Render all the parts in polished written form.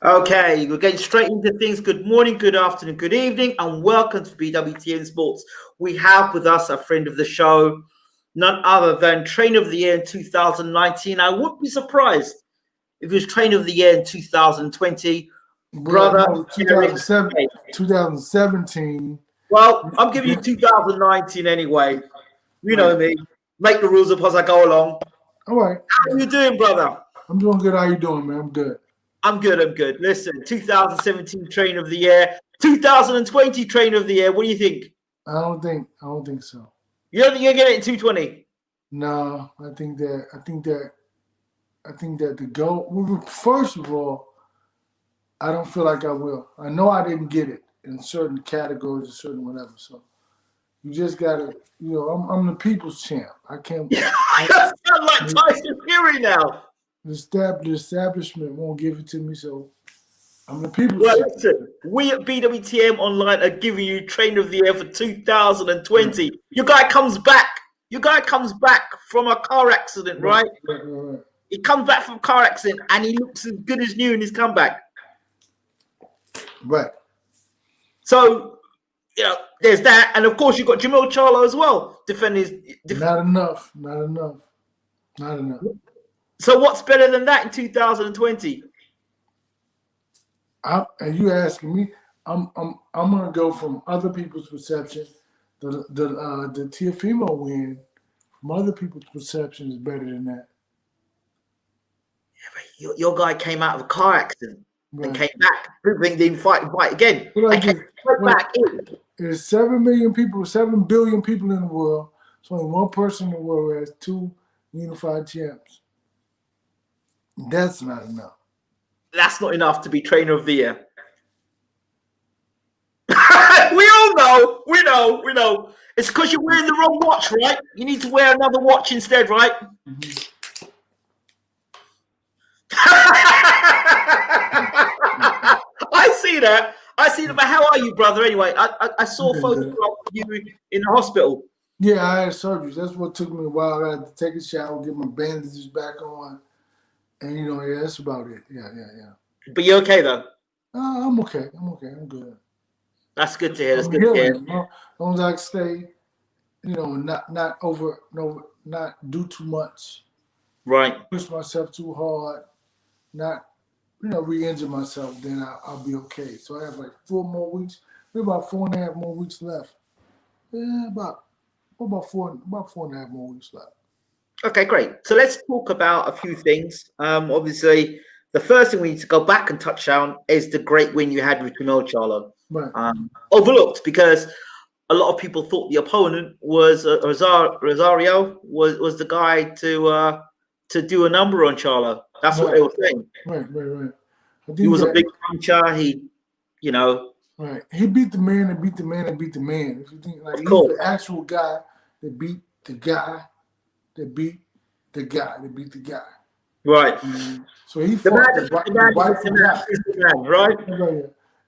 Okay, we're getting straight into things. Good morning, good afternoon, good evening, and welcome to BWTM Sports. We have with us a friend of the show, none other than Trainer of the Year in 2019. I wouldn't be surprised if he was Trainer of the Year in 2020. Brother, no, 2017. Well, I'm giving you 2019 anyway. You know me. Make the rules up as I go along. All right. How are you doing, brother? I'm doing good. How you doing, man? I'm good. I'm good. I'm good. Listen, 2017 Trainer of the Year, 2020 Trainer of the Year. What do you think? I don't think so. You don't think you're getting it in 220? No, I think that the goal. Well, first of all, I don't feel like I will. I know I didn't get it in certain categories or certain whatever. So you just gotta, I'm the people's champ. I can't. You sound like Tyson Fury now. The establishment won't give it to me, so I'm the people's Well, champ. listen, we at BWTM Online are giving you Trainer of the Year for 2020. Your guy comes back. Your guy comes back from a car accident, right? Right. He comes back from a car accident and he looks as good as new in his comeback. Right. So, there's that. And of course, you've got JERMELL Charlo as well. Not enough. So what's better than that in 2020? And you asking me, I'm gonna go from other people's perception. The Teofimo win from other people's perception is better than that. Yeah, but your guy came out of a car accident and came back. People didn't fight again. There's 7 million people, 7 billion people in the world. There's only one person in the world who has 2 unified champs. That's not enough. That's not enough to be Trainer of the Year. We all know. We know. It's because you're wearing the wrong watch, right? You need to wear another watch instead, right? Mm-hmm. I see that. But how are you, brother? Anyway, I saw photos of you in the hospital. Yeah, I had surgery. That's what took me a while. I had to take a shower, get my bandages back on. And, that's about it. Yeah. But you're okay, though? I'm okay. I'm good. That's good to hear. That's I'm good to hear. As long as I stay, not do too much. Right. Push myself too hard. Not, re-injure myself, then I'll be okay. So I have like 4 more weeks. We have about 4.5 more weeks left. Yeah, about 4.5 more weeks left. Okay, great. So let's talk about a few things. Obviously, the first thing we need to go back and touch on is the great win you had with JERMELL Charlo. Right. Overlooked because a lot of people thought the opponent was Rosario was the guy to do a number on Charlo. That's what they were saying. Right. He was a big puncher. Right. He beat the man that beat the man that beat the man. If you think he's the actual guy that beat the guy that beat the guy that beat the guy. Right. So he fought the man, right?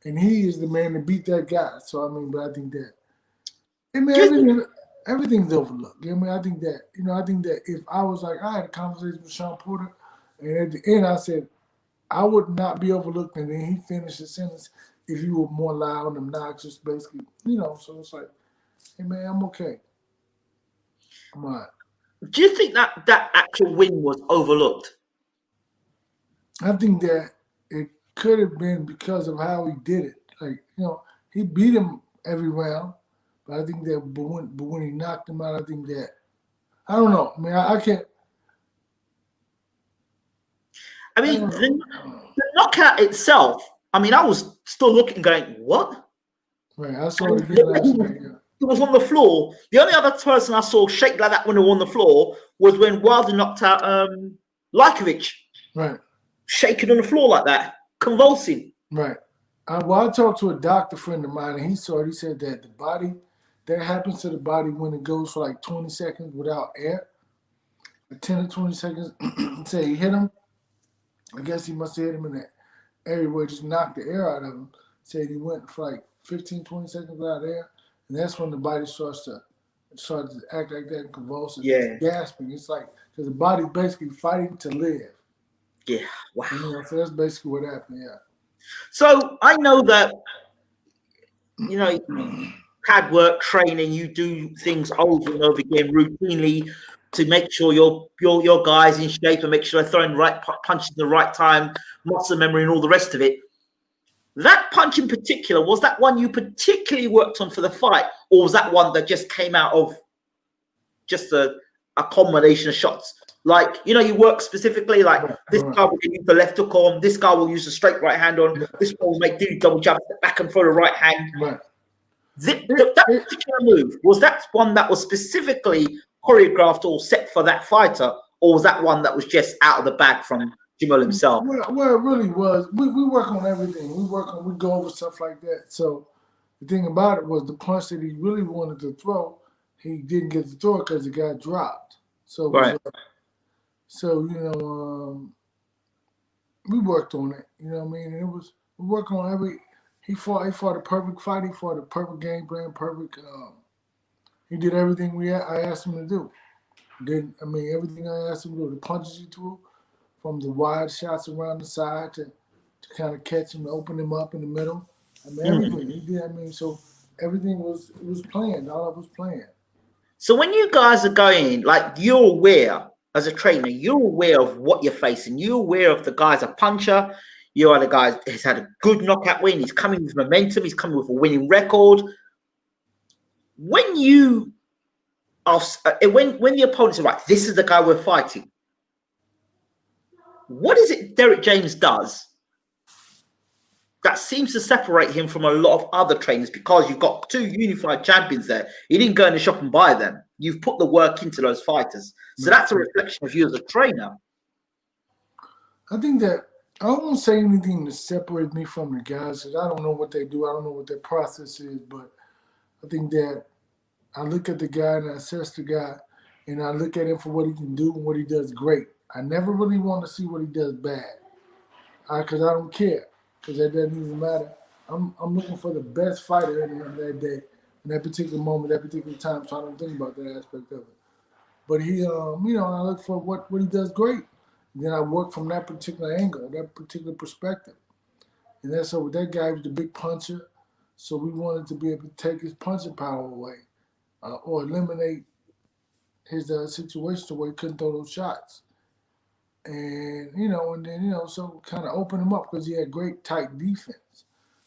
And he is the man that beat that guy. So but I think that everything's overlooked. I think that if I was like, I had a conversation with Sean Porter, and at the end I said, I would not be overlooked, and then he finished his sentence if you were more loud and obnoxious, basically, so it's like, hey man, I'm okay. I'm all right. Do you think that actual win was overlooked? I think that it could have been because of how he did it. Like, he beat him every round, but I think that but when he knocked him out, I think that, I don't know. I can't. The knockout itself, I was still looking going, what? Right, I saw it again last night, yeah. He was on the floor. The only other person I saw shake like that when they were on the floor was when Wilder knocked out Lajkovic. Right. Shaking on the floor like that, convulsing. Right. I talked to a doctor friend of mine, and he said that the body, that happens to the body when it goes for like 20 seconds without air, 10 or 20 seconds, say he hit him. I guess he must have hit him in that area where it just knocked the air out of him. Said he went for like 15, 20 seconds without air, and that's when the body starts to started to act like that and convulsing, Yeah. gasping. It's like because the body's basically fighting to live. Yeah. Wow. And, so that's basically what happened. Yeah. So I know that pad work, training, you do things over and over again routinely to make sure your guys in shape and make sure they're throwing the right punches at the right time, muscle memory, and all the rest of it. That punch in particular, was that one you particularly worked on for the fight, or was that one that just came out of just a combination of shots? Like, you work specifically, like this guy will use the left hook on, this guy will use the straight right hand on, this one will make double jab, step back and throw the right hand. Right. That particular move, was that one that was specifically choreographed or set for that fighter, or was that one that was just out of the bag from JERMELL himself? Well, it really was. We work on everything. We go over stuff like that. So the thing about it was the punch that he really wanted to throw, he didn't get to throw it because it got dropped. So right. We worked on it. You know what I mean? And we worked on every. He fought a perfect fight. He fought a perfect game plan. Perfect. He did everything I asked him to do. Everything I asked him to do. The punches he threw, from the wide shots around the side to kind of catch him, to open him up in the middle. Everything he did. So everything was planned. All of it was planned. So when you guys are going, like, you're aware as a trainer, you're aware of what you're facing. You're aware of the guy's a puncher. You are the guy who's had a good knockout win. He's coming with momentum. He's coming with a winning record. When you are, when the opponents are like, this is the guy we're fighting, what is it Derrick James does that seems to separate him from a lot of other trainers? Because you've got two unified champions there. You didn't go in the shop and buy them. You've put the work into those fighters. So that's a reflection of you as a trainer. I think that I won't say anything to separate me from the guys, because I don't know what they do. I don't know what their process is. But I think that I look at the guy and I assess the guy, and I look at him for what he can do and what he does great. I never really want to see what he does bad, because I don't care, because that doesn't even matter. I'm looking for the best fighter in him that day, in that particular moment, that particular time. So I don't think about that aspect of it. But he, I look for what he does great. And then I work from that particular angle, that particular perspective. And that's so that guy was the big puncher, so we wanted to be able to take his punching power away, or eliminate his situation where he couldn't throw those shots. And so kind of open him up because he had great tight defense.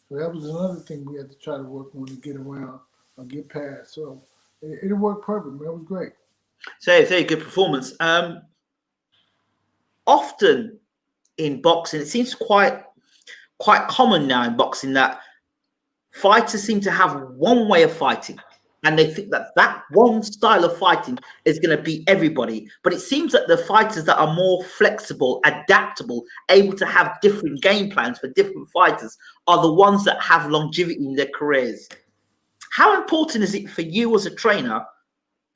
So that was another thing we had to try to work on to get around or get past. So it worked perfect, man. It was great. So very good performance. Often in boxing, it seems quite common now in boxing that fighters seem to have one way of fighting, and they think that one style of fighting is going to beat everybody. But it seems that the fighters that are more flexible, adaptable, able to have different game plans for different fighters are the ones that have longevity in their careers. How important is it for you as a trainer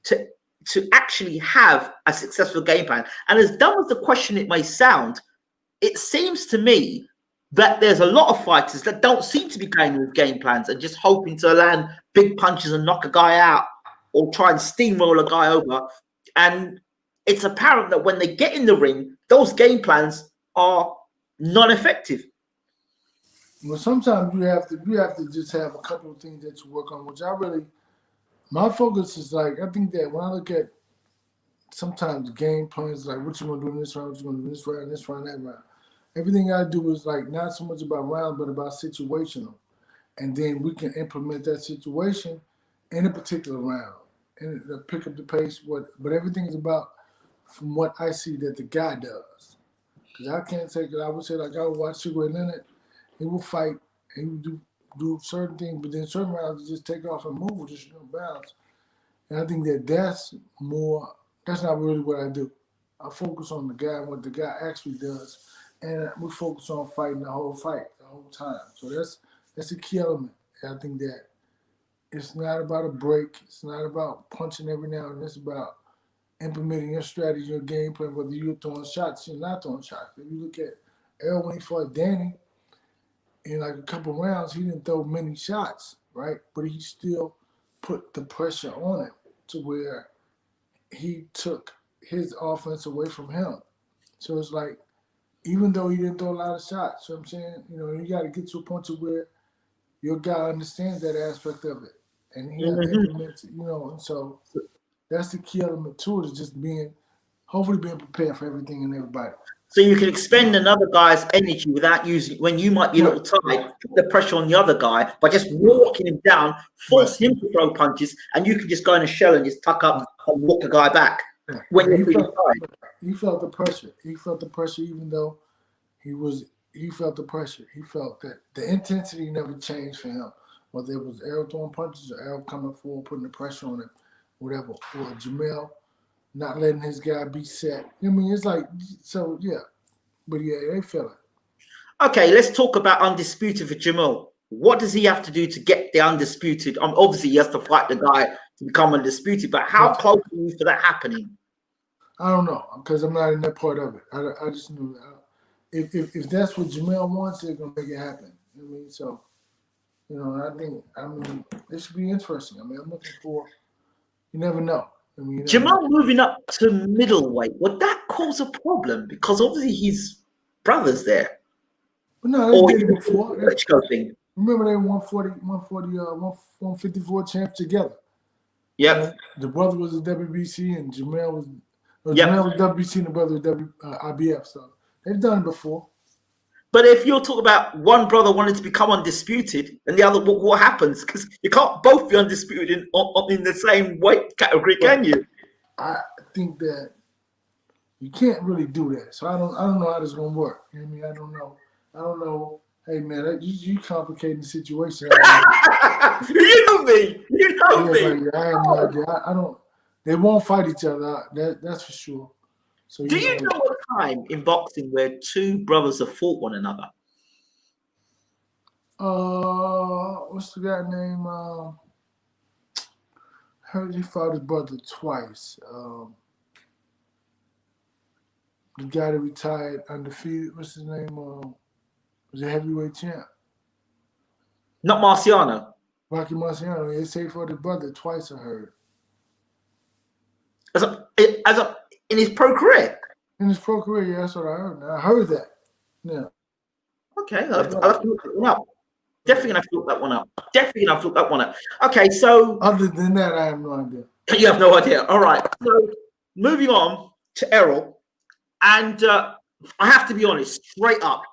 to actually have a successful game plan? And as dumb as the question it may sound, it seems to me that there's a lot of fighters that don't seem to be going with game plans and just hoping to land big punches and knock a guy out or try and steamroll a guy over. And it's apparent that when they get in the ring, those game plans are non-effective. Well, sometimes you have to just have a couple of things that you work on, which my focus is like, I think that when I look at sometimes game plans, like what you want to do in this round, what you want to do in this round, that round. Everything I do is like not so much about rounds, but about situational. And then we can implement that situation in a particular round and pick up the pace. But everything is about from what I see that the guy does. Because I can't take it. I would say, like, I would watch Sugar Ray Leonard. He will fight. He would do certain things, but then certain rounds he just take off and move, just bounce. And I think that's not really what I do. I focus on the guy and what the guy actually does. And we focus on fighting the whole fight, the whole time. So that's a key element. And I think that it's not about a break. It's not about punching every now and then. It's about implementing your strategy, your game plan, whether you're throwing shots or not throwing shots. If you look at Errol when he fought Danny, in like a couple rounds, he didn't throw many shots, right? But he still put the pressure on him. to where he took his offense away from him. So it's like, even though he didn't throw a lot of shots, you know what I'm saying? You know, you got to get to a point to where your guy understands that aspect of it. And he implements it, you know, and so that's the key element to it, is just hopefully being prepared for everything and everybody. So you can expend another guy's energy without using, when you might be a little tired, put the pressure on the other guy by just walking him down, force him to throw punches, and you can just go in a shell and just tuck up and walk the guy back when you're feeling tired. He felt the pressure. He felt the pressure, even though he felt the pressure. He felt that the intensity never changed for him, whether it was Errol throwing punches or Errol coming forward, putting the pressure on him, whatever, or JERMELL not letting his guy be set. I mean, it's like, so yeah. But yeah, they feel it. Okay, let's talk about undisputed for JERMELL. What does he have to do to get the undisputed? Obviously, he has to fight the guy to become undisputed, but how close are you for that happening? I don't know, because I'm not in that part of it. I just knew if that's what JERMELL wants, they're going to make it happen. I mean, so, you know, I mean, it should be interesting. I mean, I'm looking for, you never know. I mean, JERMELL moving up to middleweight, would that cause a problem? Because obviously his brother's there. But no, they did it before. Thing. Remember they won 154 champs together. Yeah. The brother was a WBC and JERMELL was WBC and the brother was IBF. So they've done it before. But if you're talking about one brother wanting to become undisputed and the other, what happens? Because you can't both be undisputed in the same weight category, can you? I think that you can't really do that. So I don't know how this is gonna work. I mean, I don't know. Hey man, you complicating the situation. You know me. Like, I have no idea. I don't. They won't fight each other. That's for sure. So do you know a time in boxing where two brothers have fought one another? What's the guy name? Heard he fought his brother twice. The guy that retired undefeated. What's his name? Was a heavyweight champ. Not Marciano. Rocky Marciano. They say he fought his brother twice. I heard. In his pro career. In his pro career, yeah, that's what I heard. I heard that. Yeah. Okay, I'll have to look that one up. Definitely gonna have to look that one up. Okay, so other than that, I have no idea. You have no idea. All right. So moving on to Errol, and I have to be honest, straight up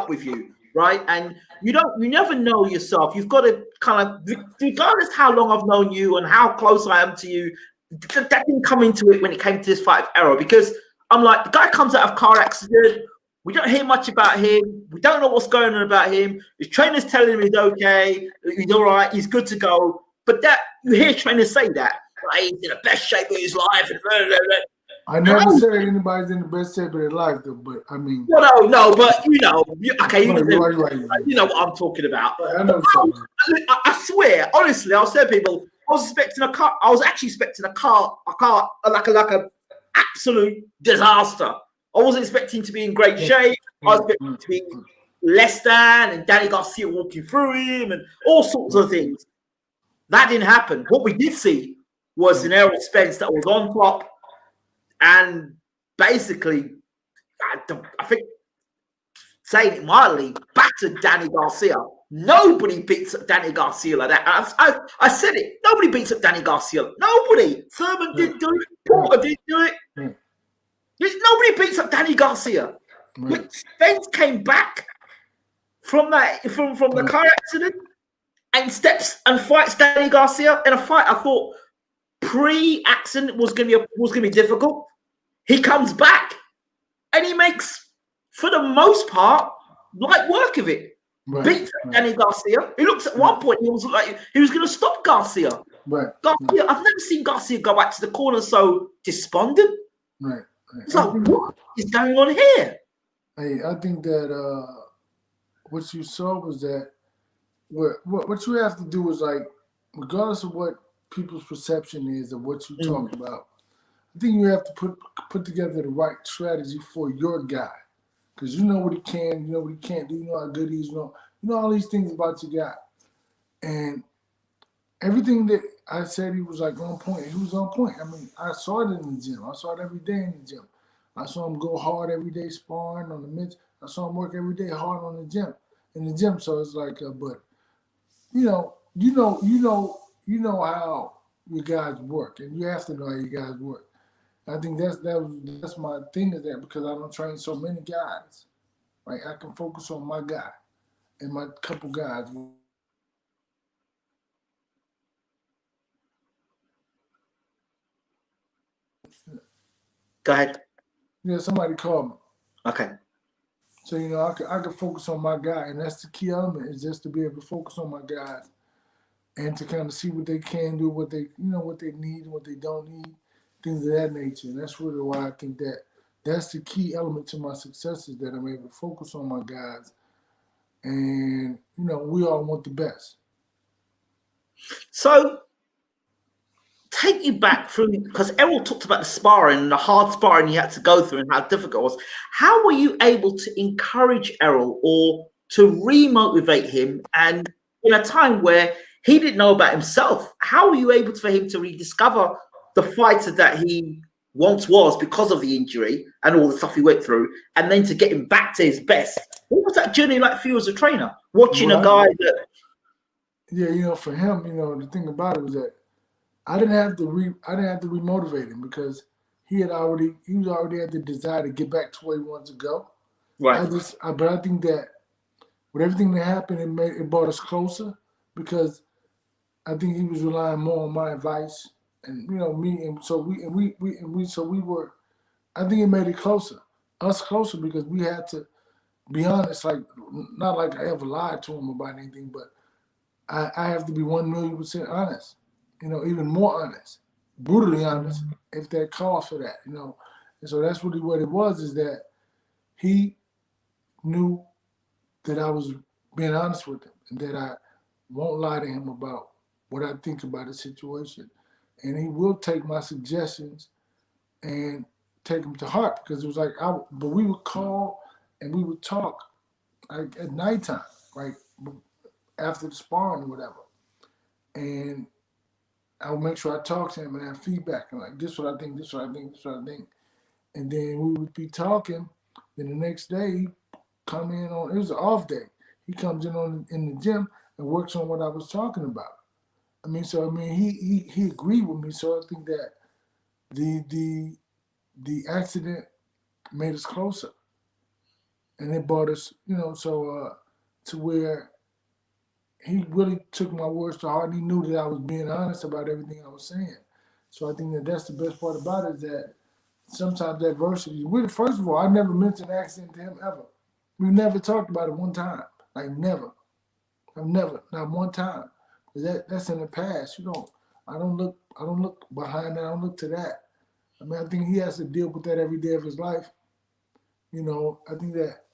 with you, right? And you never know yourself. You've got to kind of, regardless how long I've known you and how close I am to you, that didn't come into it when it came to this fight with Errol, because I'm like, the guy comes out of a car accident. We don't hear much about him. We don't know what's going on about him. His trainer's telling him he's okay, he's all right, he's good to go. But that you hear trainers say that, like, he's in the best shape of his life. And blah, blah, blah. I never said anybody's in the best shape of their life, though. But I mean, well, no, but okay, right. You know what I'm talking about. I know. I swear, honestly, I'll say people, I was actually expecting a car, like a absolute disaster. I wasn't expecting to be in great shape. I was expecting to be less than, and Danny Garcia walking through him, and all sorts of things. That didn't happen. What we did see was an Errol Spence that was on top, and basically, I think, saying it mildly, battered Danny Garcia. Nobody beats up Danny Garcia like that. I said it. Nobody beats up Danny Garcia. Nobody. Thurman didn't do it. Porter didn't do it. Nobody beats up Danny Garcia. Right. Spence came back from the car accident and steps and fights Danny Garcia in a fight I thought pre-accident was gonna be difficult. He comes back and he makes, for the most part, light work of it. Right. Beats Danny Garcia. He looks at one point, he was like he was gonna stop Garcia. Right. Garcia, I've never seen Garcia go back to the corner so despondent. Right. It's like, what is going on here? Hey, I think that what you saw was that what you have to do is, like, regardless of what people's perception is of what you talk about, I think you have to put together the right strategy for your guy, because you know what he can, you know what he can't do, you know how good he is, you know all these things about your guy, and everything that I said he was like on point. He was on point. I mean, I saw it in the gym. I saw it every day in the gym. I saw him go hard every day sparring on the mitts. I saw him work every day hard on the gym, in the gym. So it's like, but you know how you guys work, and you have to know how you guys work. I think that's my thing is that because I don't train so many guys, right? I can focus on my guy and my couple guys. Go ahead. Yeah, somebody called me. Okay. So I can focus on my guy, and that's the key element is just to be able to focus on my guys and to kind of see what they can do, what they what they need, what they don't need, things of that nature. And that's really why I think that that's the key element to my success is that I'm able to focus on my guys, and we all want the best. So take you back through, because Errol talked about the sparring and the hard sparring he had to go through and how difficult it was. How were you able to encourage Errol or to remotivate him? And in a time where he didn't know about himself, how were you able for him to rediscover the fighter that he once was because of the injury and all the stuff he went through, and then to get him back to his best? What was that journey like for you as a trainer? Watching a guy that... Yeah, for him, the thing about it was that I didn't have to remotivate him because he was already had the desire to get back to where he wanted to go. Right. But I think that with everything that happened, it brought us closer because I think he was relying more on my advice and me, and so we were. I think it made us closer because we had to be honest. Like not like I ever lied to him about anything, but I have to be 1,000,000% honest. Even more honest, brutally honest, if that calls for that. And so that's really what it was. Is that he knew that I was being honest with him and that I won't lie to him about what I think about the situation. And he will take my suggestions and take them to heart because it was like, but we would call and we would talk like at nighttime, right? After the sparring or whatever. And I would make sure I talk to him and have feedback and like, this is what I think, this is what I think, this is what I think. And then we would be talking. Then the next day, he come in on, it was an off day. He comes in the gym and works on what I was talking about. He agreed with me. So I think that the accident made us closer, and it brought us, to where he really took my words to heart. And he knew that I was being honest about everything I was saying. So I think that that's the best part about it is that sometimes adversity. First of all, I never mentioned accident to him ever. We never talked about it one time. Like never. I've never, not one time. That's in the past. I don't look behind that. I don't look to that. I think he has to deal with that every day of his life. I think that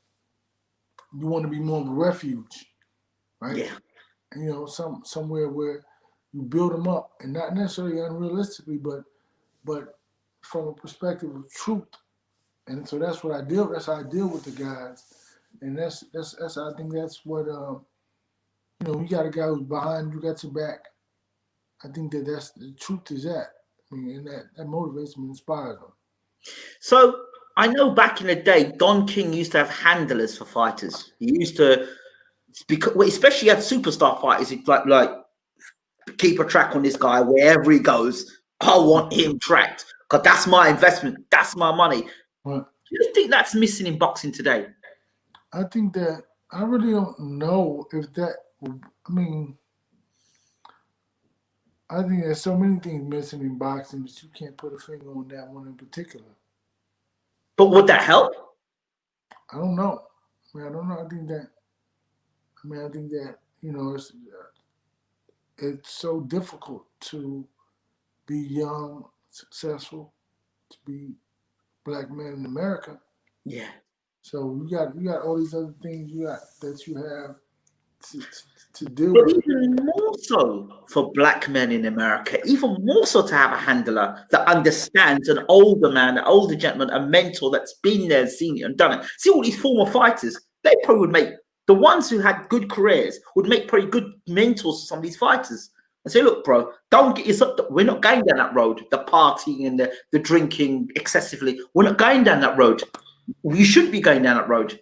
you want to be more of a refuge, right? Yeah. And somewhere where you build them up, and not necessarily unrealistically, but from a perspective of truth. And so that's what I deal. That's how I deal with the guys, and that's I think that's what you got a guy who's behind you, got your back. I think that's the truth is that. And that motivates me, inspires them. So I know back in the day, Don King used to have handlers for fighters. He used to, especially had superstar fighters, he'd like keep a track on this guy wherever he goes. I want him tracked because that's my investment. That's my money. Right. Do you think that's missing in boxing today? I think that I really don't know if that. I think there's so many things missing in boxing that you can't put a finger on that one in particular. But would that help? I don't know. I don't know. I think that it's so difficult to be young, successful, to be black man in America. Yeah. So you got all these other things you have to do. But even more so for black men in America, even more so to have a handler that understands, an older man, an older gentleman, a mentor that's been there, seen it and done it. See all these former fighters, they probably would make, the ones who had good careers would make probably good mentors to some of these fighters. and say, look, bro, don't get yourself. We're not going down that road. The partying and the drinking excessively. We're not going down that road. You shouldn't be going down that road.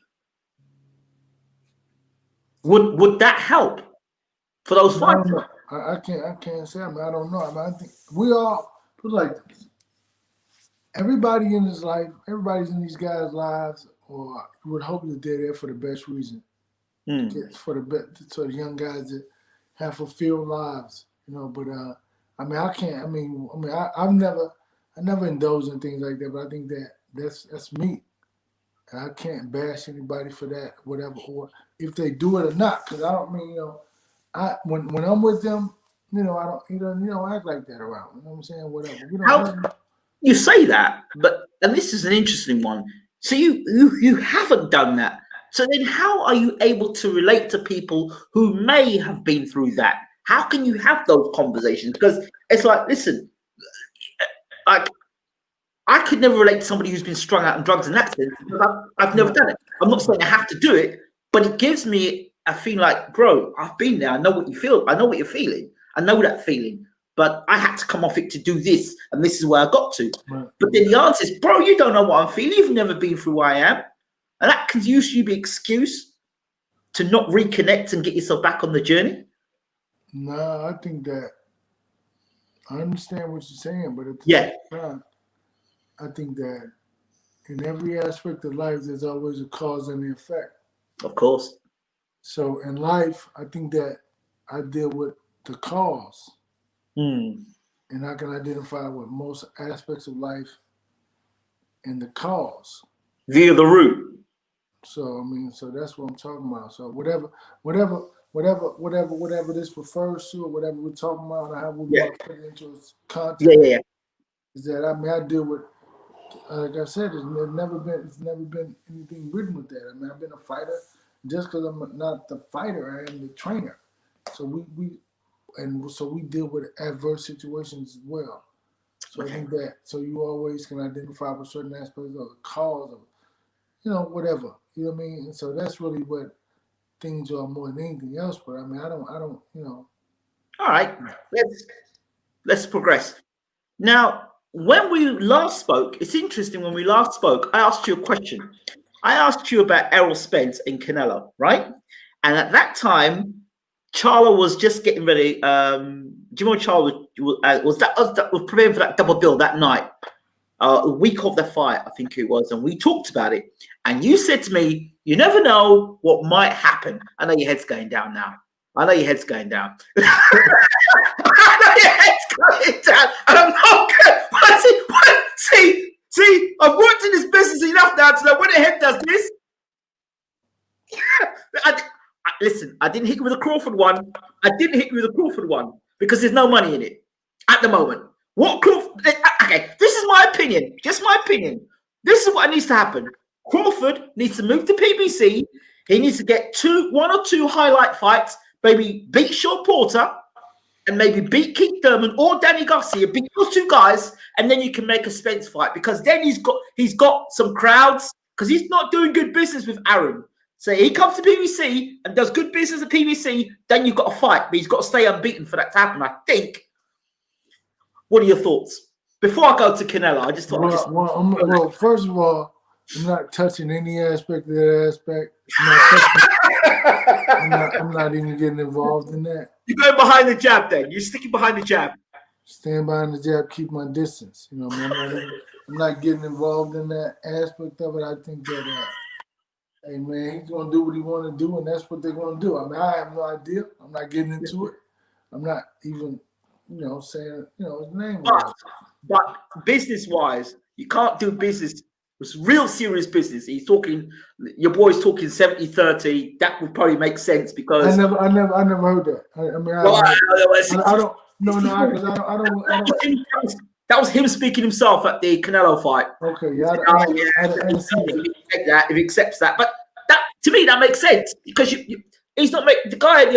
Would that help for those fighters? I can't say. I mean, I don't know. I mean, I think we all put it like this. Everybody in his life, everybody's in these guys' lives, or you would hope that they're there for the best reason. For the best, so the young guys that have fulfilled lives, you know. But I mean, I can't. I've never indulged in things like that. But I think that's me. I can't bash anybody for that, whatever, or if they do it or not. Because I don't mean, you know, when I'm with them, you know, I don't, you don't act like that around. You know what I'm saying? Whatever. You say that, and this is an interesting one. So you haven't done that. So then how are you able to relate to people who may have been through that? How can you have those conversations? Because it's like, listen, I could never relate to somebody who's been strung out on drugs in that sense, because I've never done it. I'm not saying I have to do it, but it gives me a feeling like, bro, I've been there. I know what you feel. I know what you're feeling. I know that feeling. But I had to come off it to do this, and this is where I got to. Right. But then the answer is, bro, you don't know what I'm feeling. You've never been through where I am. And that can usually be an excuse to not reconnect and get yourself back on the journey. No, I think that I understand what you're saying, but at the same time, I think that in every aspect of life, there's always a cause and an effect. Of course. So in life, I think that I deal with the cause. And I can identify with most aspects of life in the cause. Via the root. So I mean, so that's what I'm talking about. So whatever this refers to, or whatever we're talking about, or how we want to put it into its context, is that I mean I deal with, like I said, it's never been anything written with that. I mean, I've been a fighter. Just because I'm not the fighter, I am the trainer. So we deal with adverse situations as well. So I think that, so you always can identify with certain aspects of the cause of, you know, whatever, you know what I mean? And so that's really what things are more than anything else. But I mean, I don't, you know. All right, let's progress. Now, when we last spoke, it's interesting, when we last spoke, I asked you a question. I asked you about Errol Spence and CANELO, right? And at that time, Charlo was just getting ready. Charlo was preparing for that double bill that night, a week of the fight, I think it was, and we talked about it. And you said to me, "You never know what might happen." I know your head's going down now. I know your head's going down. I know your head's going down, and I'm not good. See, I've worked in this business enough now to know when the head does this. Listen, I didn't hit you with a Crawford one. I didn't hit you with a Crawford one because there's no money in it at the moment. What Crawford? Okay, this is my opinion. Just my opinion. This is what needs to happen. Crawford needs to move to PBC. He needs to get one or two highlight fights. Maybe beat Shawn Porter and maybe beat Keith Thurman or Danny Garcia. Beat those two guys, and then you can make a Spence fight, because then he's got some crowds, because he's not doing good business with Aaron. So he comes to PBC and does good business at PBC, then you've got to fight, but he's got to stay unbeaten for that to happen, I think. What are your thoughts? Before I go to CANELO, I just thought... Well, first of all, I'm not touching any aspect of that aspect. I'm not even getting involved in that. You're going behind the jab then? You're sticking behind the jab? Stand behind the jab, keep my distance. You know what I mean? I'm not getting involved in that aspect of it. I think that... hey man, he's gonna do what he want to do, and that's what they're gonna do. I mean, I have no idea. I'm not getting into it. I'm not even, saying, his name. But business-wise, you can't do business. It's real serious business. Your boy's talking 70-30. That would probably make sense, because I never heard that. I don't. That was him speaking himself at the CANELO fight. Okay, yeah, I didn't see that. If he accepts that, but that, to me, that makes sense, because he's not making, the guy,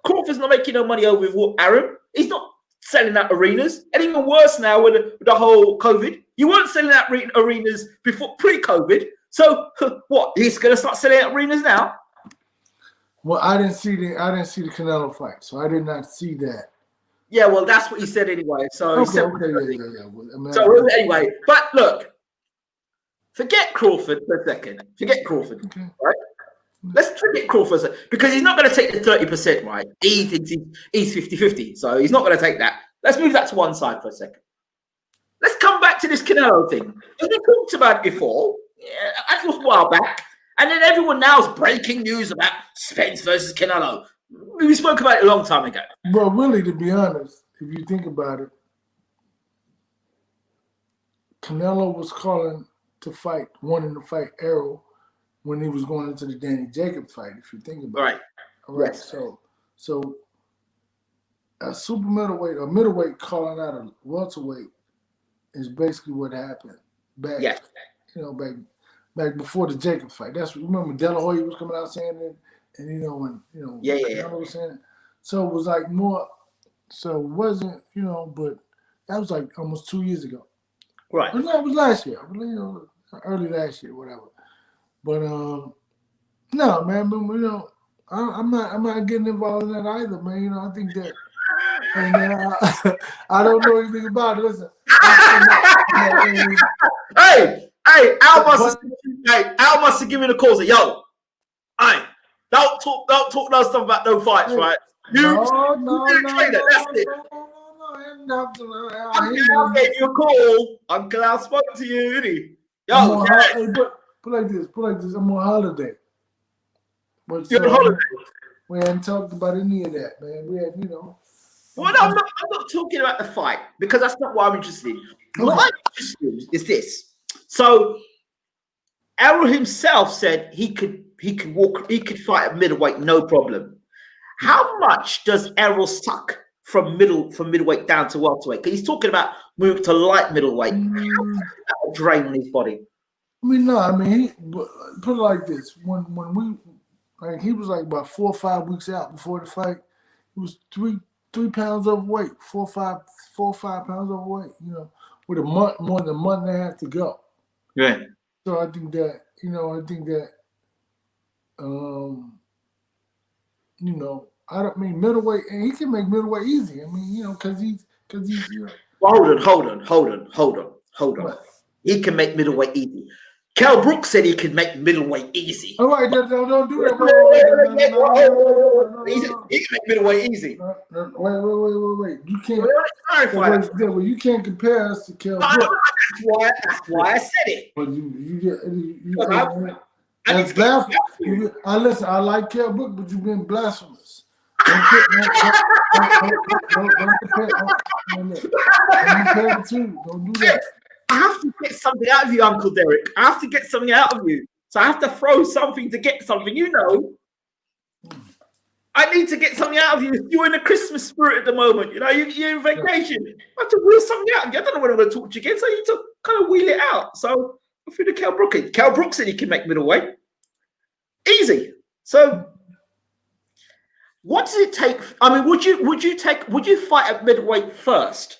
Crawford's not making no money over with Aaron. He's not selling out arenas, and even worse now with the whole COVID. You weren't selling out arenas before, pre-COVID. So what? He's going to start selling out arenas now? Well, I didn't see the CANELO fight, so I did not see that. Yeah, well, that's what he said anyway. So Okay, yeah. Well, I mean, so anyway, but look, forget Crawford for a second. Forget Crawford, right? Let's forget Crawford for a second, because he's not going to take the 30%, right? He thinks he's 50-50, so he's not going to take that. Let's move that to one side for a second. Let's come back to this Canelo thing. As we talked about it before, that was a while back, and then everyone now is breaking news about Spence versus Canelo. We spoke about it a long time ago. But really, to be honest, if you think about it, Canelo was calling to fight, wanting to fight Errol when he was going into the Danny Jacobs fight, if you think about it. All right. Yes. So a super middleweight or middleweight calling out a welterweight is basically what happened back, back before the Jacobs fight. That's, remember De La Hoya was coming out saying it, and Canelo was saying it. So it was like more, so it wasn't, but that was like almost 2 years ago. Right. No, it was last year, early last year, whatever. But no, man, but I'm not getting involved in that either, man. I think that, and I don't know anything about it. Listen, hey, Al must have given a call. Say, yo, hey, don't talk no stuff about no fights, right? No. That's it. Uncle gave you a call. Uncle Al spoke to you, didn't he? Yo, put like this. I'm on holiday. But you're on holiday. We hadn't talked about any of that, man. We had, Well, no, I'm not talking about the fight, because that's not what I'm interested in. What I'm interested in is this. So Errol himself said he could fight at middleweight, no problem. How much does Errol suck from middleweight down to welterweight? Because he's talking about moving to light middleweight. How does that drain on his body? He put it like this: when he was like about 4 or 5 weeks out before the fight, he was 3 pounds overweight, 4 or 5 pounds overweight. With more than a month and a half to go. Yeah. So I think that middleweight, and he can make middleweight easy. Because he's. Well, hold on. What? He can make middleweight easy. Kell Brooks said he could make middleweight easy. All right, don't do that. He can make middleweight easy. Wait. You can't. You can't compare us to Kell Brooks. That's why I said it. But that's blasphemous. Listen, I like Kell Brooks, but you've been blasphemous. Don't do that. I have to get something out of you, Uncle Derrick. I have to get something out of you. So I have to throw something to get something. I need to get something out of you. You're in the Christmas spirit at the moment. You're in vacation. I have to wheel something out of you. I don't know when I'm going to talk to you again. So you need to kind of wheel it out. So I threw the Kell Brooks in. Kell Brooks said he can make middleweight. Easy. So what does it take? Would you fight at middleweight first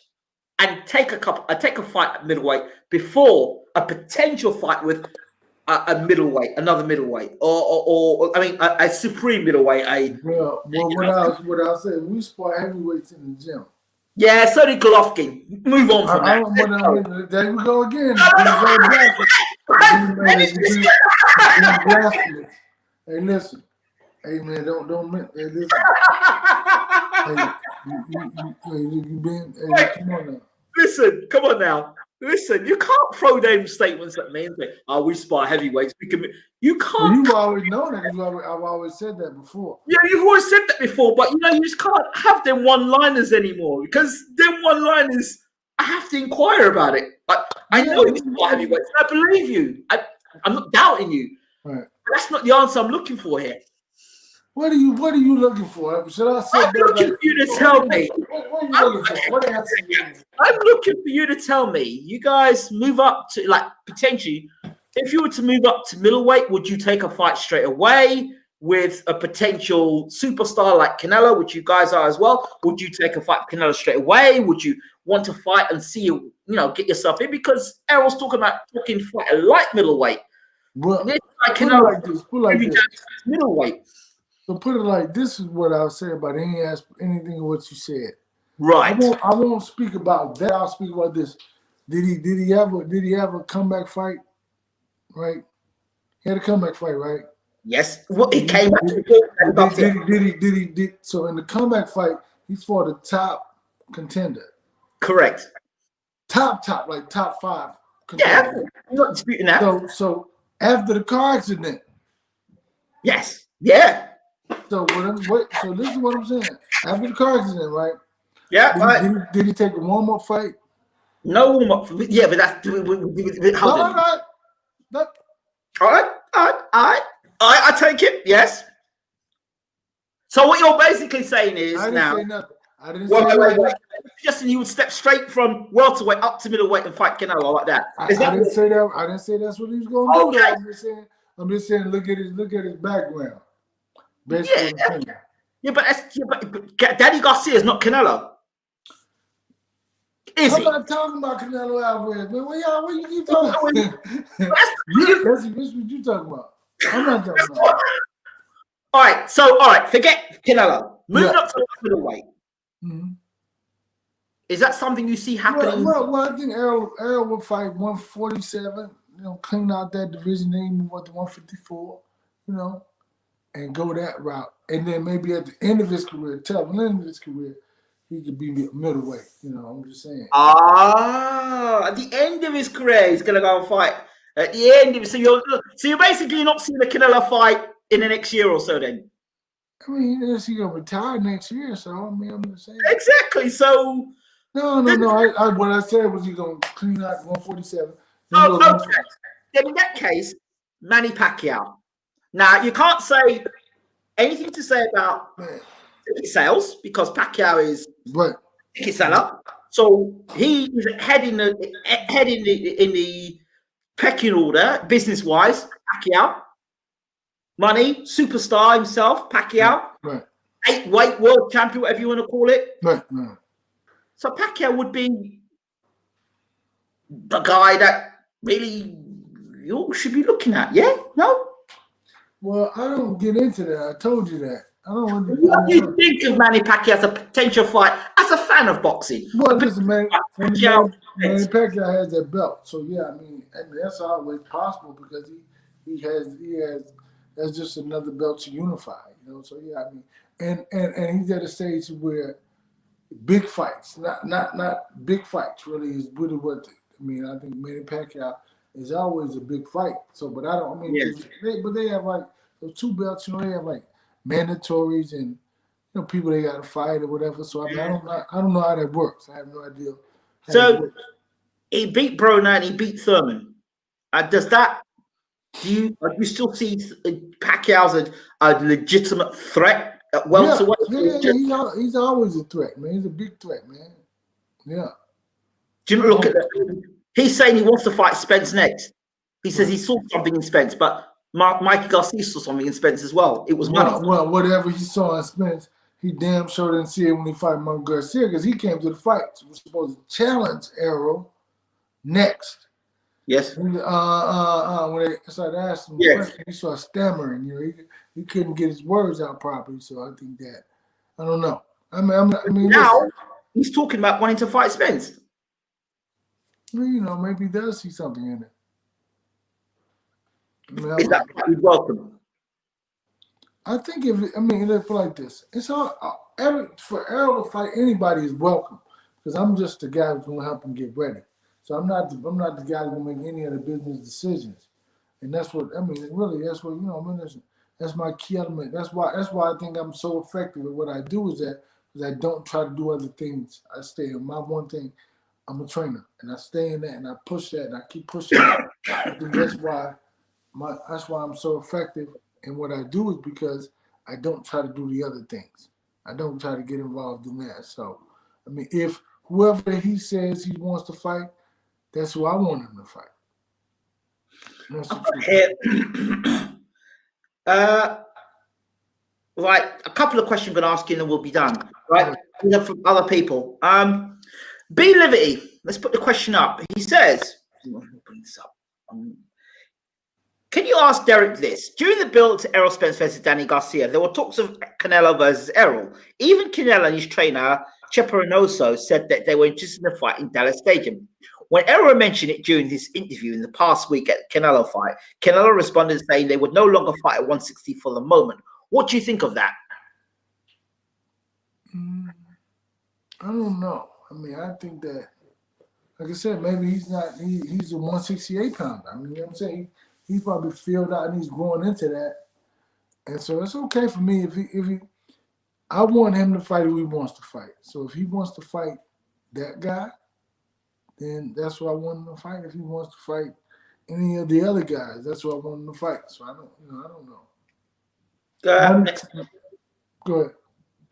and take a fight at middleweight before a potential fight with another middleweight, or a supreme middleweight? What I said, we spar heavyweights in the gym. Yeah, so did Golovkin. Move on from that. There we go again. Hey, listen. Hey, man, don't. Hey, listen. Come on now. Listen, come on now. Listen, you can't throw them statements at me and say, "Oh, we spar heavyweights." You can't. Well, you've always known that. I've always said that before. Yeah, you've always said that before, but you just can't have them one-liners anymore, because them one-liners, I have to inquire about it. I know you spar heavyweights. I believe you. I'm not doubting you. Right. But that's not the answer I'm looking for here. What are you looking for? Should I say I'm looking for you to tell me. I'm looking for you to tell me. You guys move up to, potentially, if you were to move up to middleweight, would you take a fight straight away with a potential superstar like Canelo, which you guys are as well? Would you take a fight with Canelo straight away? Would you want to fight and see get yourself in? Because Errol's talking fight a light middleweight. Well, put like this. Middleweight. So put it like this is what I'll say about anything of what you said. Right. I won't speak about that. I'll speak about this. Did he have a comeback fight? Right. He had a comeback fight, right? Yes. What he came back to did so in the comeback fight, he fought a top contender. Correct. Top, like top 5 contender. Yeah, I'm not disputing that. So after the car accident. Yes. Yeah. So so this is what I'm saying. After the car accident, right? Yeah. Did he take a warm-up fight? No warm up. Yeah, but that's hold on. All right. I take it. Yes. So what you're basically saying is I didn't say nothing. I didn't say wait. Suggesting you would step straight from welterweight up to middleweight and fight Canelo like that. I didn't say that. I didn't say that's what he was going to do. Okay. I'm just saying. Look at his background. Yeah, but Danny Garcia is not Canelo. I'm not talking about Canelo Alvarez, man. What you keep talking about? That's what you talking about. I'm not talking about. All right. Forget Canelo. Moving up to middleweight. Mm-hmm. Is that something you see happening? Well, I think Errol will fight 147. Clean out that division, then move up to 154. And go that route. And then maybe at the end of his career, he could be middleweight. I'm just saying. At the end of his career, he's gonna go and fight. At the end of so you're basically not seeing the Canelo fight in the next year or so then. I mean, he's gonna retire next year, so I'm just saying. Exactly. So no. What I said was he's gonna clean out 147. No. Then in that case, Manny Pacquiao. Now you can't say anything to say about ticket sales because Pacquiao is ticket seller. So he is head in the pecking order, business wise. Pacquiao, money, superstar himself. Pacquiao, 8-weight world champion, whatever you want to call it. Right. So Pacquiao would be the guy that really you should be looking at. Yeah? No? Well, I don't get into that. I told you that. I don't want to. What do you think of Manny Pacquiao as a potential fight as a fan of boxing? Well, listen, Manny Pacquiao has that belt, so yeah, I mean that's always possible because he has that's just another belt to unify, So yeah, I mean, and he's at a stage where big fights, not big fights, really is really what I mean. I think Manny Pacquiao is always a big fight. So, but I don't. I mean, they have like those 2 belts. They have like mandatories and people they got to fight or whatever. So I mean, I don't know how that works. I have no idea. So he beat Broner and he beat Thurman. Does that? Do you still see Pacquiao as a legitimate threat at welterweight? Yeah, he's always a threat, man. He's a big threat, man. Yeah. Do you look at that? He's saying he wants to fight Spence next. He says he saw something in Spence, but Mikey Garcia saw something in Spence as well. It was money. Well, whatever he saw in Spence, he damn sure didn't see it when he fought Mark Garcia because he came to the fight. He was supposed to challenge Errol next. Yes. And, when they started asking him questions, he started stammering. He couldn't get his words out properly. So I think that I don't know. I mean, now he's talking about wanting to fight Spence. Maybe he does see something in it. Is that welcome? I think let's put it like this. It's hard for Errol to fight anybody is welcome because I'm just the guy who's going to help him get ready. So I'm not the guy who's going to make any of the business decisions, and that's what Really, that's what that's my key element. That's why I think I'm so effective at what I do is that because I don't try to do other things. I stay in my one thing. I'm a trainer, and I stay in that, and I push that, and I keep pushing it. I think that's why I'm so effective in what I do is because I don't try to do the other things. I don't try to get involved in that. So, I mean, if whoever he says he wants to fight, that's who I want him to fight. Right, a couple of questions I'm going to ask you, and then we'll be done. Right, from other people. B Liberty, let's put the question up. He says, can you ask Derrick this? During the build to Errol Spence versus Danny Garcia, there were talks of Canelo versus Errol. Even Canelo and his trainer Cheperinoso said that they were interested in a fight in Dallas Stadium. When Errol mentioned it during his interview in the past week at the Canelo fight, Canelo responded saying they would no longer fight at 160 for the moment. What do you think of that? I don't know. I mean, I think that, like I said, maybe he's not. He's a 168 pounder. I mean, you know what I'm saying? He's probably filled out and he's growing into that. And so it's okay for me if he. I want him to fight who he wants to fight. So if he wants to fight that guy, then that's what I want him to fight. If he wants to fight any of the other guys, that's what I want him to fight. So I don't know. Go ahead.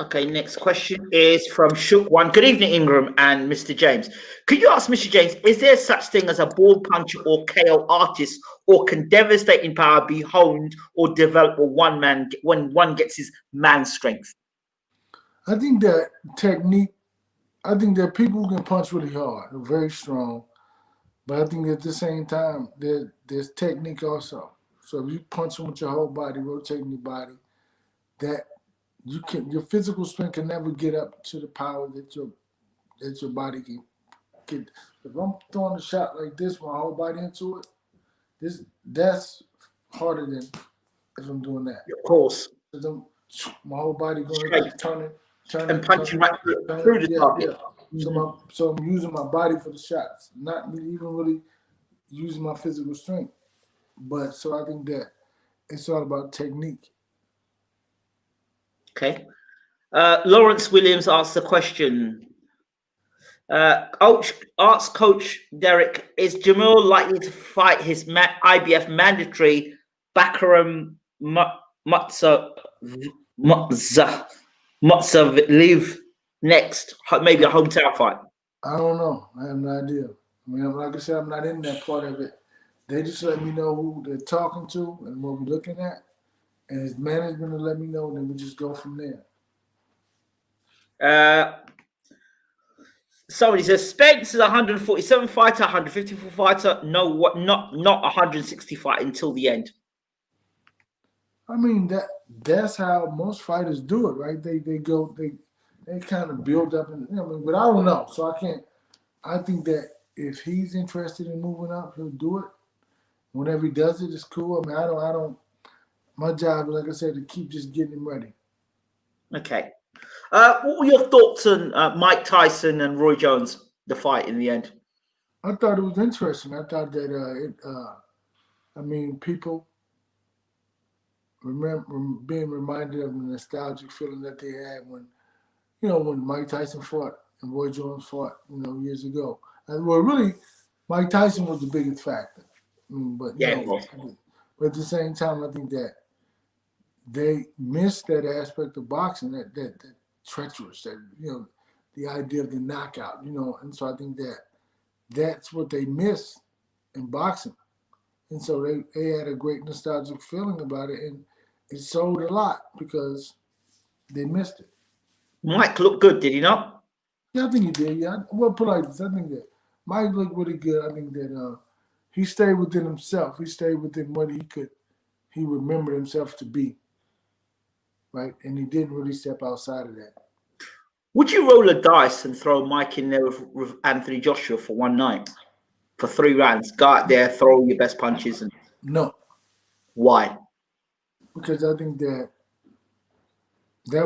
Okay, next question is from Shook One. Good evening, Ingram and Mr. James. Could you ask Mr. James, is there such thing as a ball puncher or KO artist, or can devastating power be honed or developed when one gets his man strength? I think that technique, I think that people who can punch really hard are very strong, but I think at the same time, there's technique also. So if you punch them with your whole body, rotating your body, that your physical strength can never get up to the power that your body can get. If I'm throwing a shot like this, my whole body into it, that's harder than if I'm doing that. Of course. My whole body going to turn and punching right through the target. Yeah. So I'm using my body for the shots, not even really using my physical strength. But so I think that it's all about technique. Okay. Lawrence Williams asked the question. Coach Derrick, is Jermell likely to fight his IBF mandatory Bakaram Mutsavliv next? Maybe a hometown fight? I don't know. I have no idea. I mean, like I said, I'm not in that part of it. They just let me know who they're talking to and what we're looking at. And his management will let me know, and then we just go from there. Somebody says Spence is a 147 fighter, 154 fighter. No, what? Not 160 fight until the end. I mean that's how most fighters do it, right? They kind of build up, and but I don't know, so I can't. I think that if he's interested in moving up, he'll do it. Whenever he does it, it's cool. I mean, I don't. My job, like I said, to keep just getting him ready. Okay. What were your thoughts on Mike Tyson and Roy Jones, the fight in the end? I thought it was interesting. I thought that people remember being reminded of the nostalgic feeling that they had when Mike Tyson fought and Roy Jones fought, years ago. And well, really, Mike Tyson was the biggest factor. But at the same time, I think that they missed that aspect of boxing, that treacherous, the idea of the knockout, and so I think that's what they miss in boxing. And so they had a great nostalgic feeling about it, and it sold a lot because they missed it. Mike looked good, did he not? Yeah, I think he did. Yeah, well, put like this, I think that Mike looked really good. I think that he stayed within himself. He stayed within what he remembered himself to be. Right, and he didn't really step outside of that. Would you roll a dice and throw Mike in there with Anthony Joshua for one night, for 3 rounds? Go out there, throw your best punches, and no. Why? Because I think that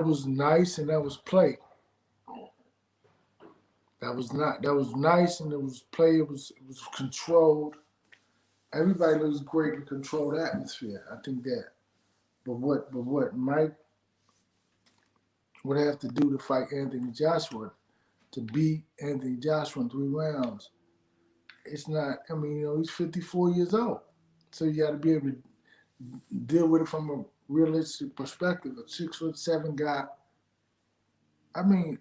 was nice and that was play. That was nice and it was play. It was controlled. Everybody looks great in controlled atmosphere. I think that. But what Mike would have to do to fight Anthony Joshua, to beat Anthony Joshua in 3 rounds, it's not, he's 54 years old. So you got to be able to deal with it from a realistic perspective. A 6'7" guy.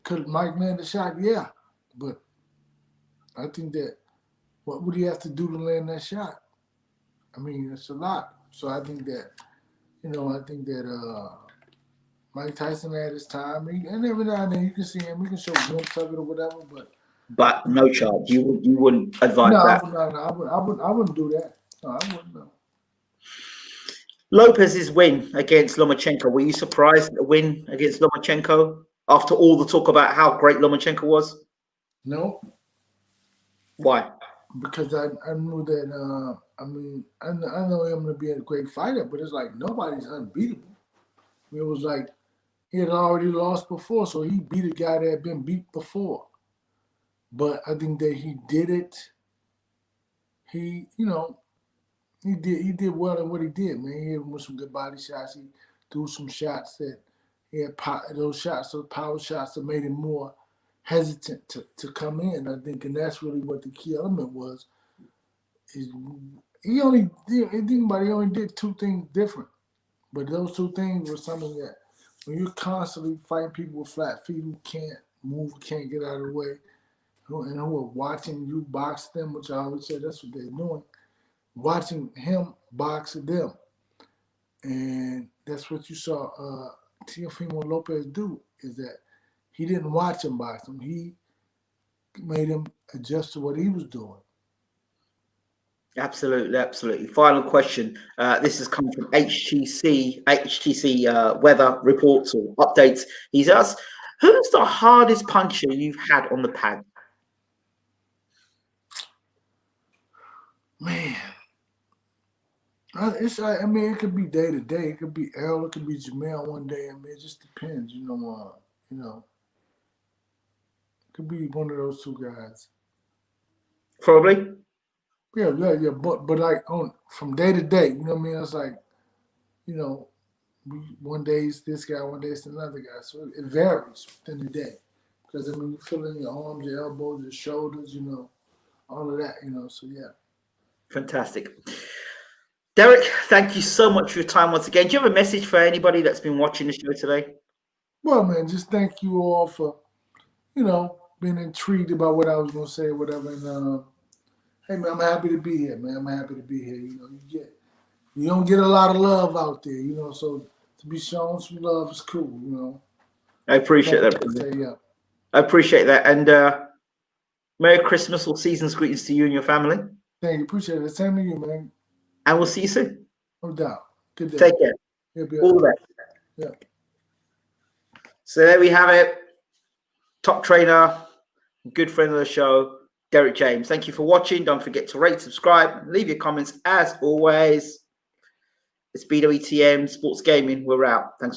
Could Mike land a shot? Yeah. But I think that what would he have to do to land that shot? It's a lot. So I think that, Mike Tyson had his time, and every now and then you can see him. We can show glimpses of it or whatever, but no charge. You wouldn't advise that. No, I wouldn't do that. No, I wouldn't. No. Lopez's win against Lomachenko. Were you surprised at the win against Lomachenko? after all the talk about how great Lomachenko was? No. Why? Because I knew that, I know him to be a great fighter, but it's like nobody's unbeatable. It was like he had already lost before, so he beat a guy that had been beat before. But I think that he did it. He did well at what he did, man. He hit him with some good body shots. He threw some shots that he had those power shots that made him more hesitant to come in, I think, and that's really what the key element was. He only did two things different, but those two things were something that when you're constantly fighting people with flat feet who can't move, can't get out of the way, and who are watching you box them, which I always say that's what they're doing, watching him box them, and that's what you saw Teofimo Lopez do, is that he didn't watch him box him. He made him adjust to what he was doing. Absolutely, absolutely. Final question. This is coming from HTC weather reports or updates. He's asked, who's the hardest puncher you've had on the pad? Man, it could be day to day. It could be Errol. It could be JERMELL one day. I mean, it just depends. It could be one of those two guys. Probably. Yeah. But like from day to day, you know what I mean? It's like, one day it's this guy, one day it's another guy. So it varies within the day. Because you feel it in your arms, your elbows, your shoulders, all of that, So yeah. Fantastic. Derrick, thank you so much for your time once again. Do you have a message for anybody that's been watching the show today? Well, man, just thank you all for, being intrigued about what I was going to say or whatever. And hey, man, I'm happy to be here, man. I'm happy to be here. You don't get a lot of love out there, so to be shown some love is cool, I appreciate that. Yeah. I appreciate that. And Merry Christmas or season's greetings to you and your family. Thank you. Appreciate it. Same to you, man. And we'll see you soon. No doubt. Good day. Take care. All the best. Yeah. So there we have it. Top trainer, good friend of the show, Derrick James. Thank you for watching. Don't forget to rate, subscribe, leave your comments as always. It's BWTM Sports Gaming. We're out. Thanks for watching.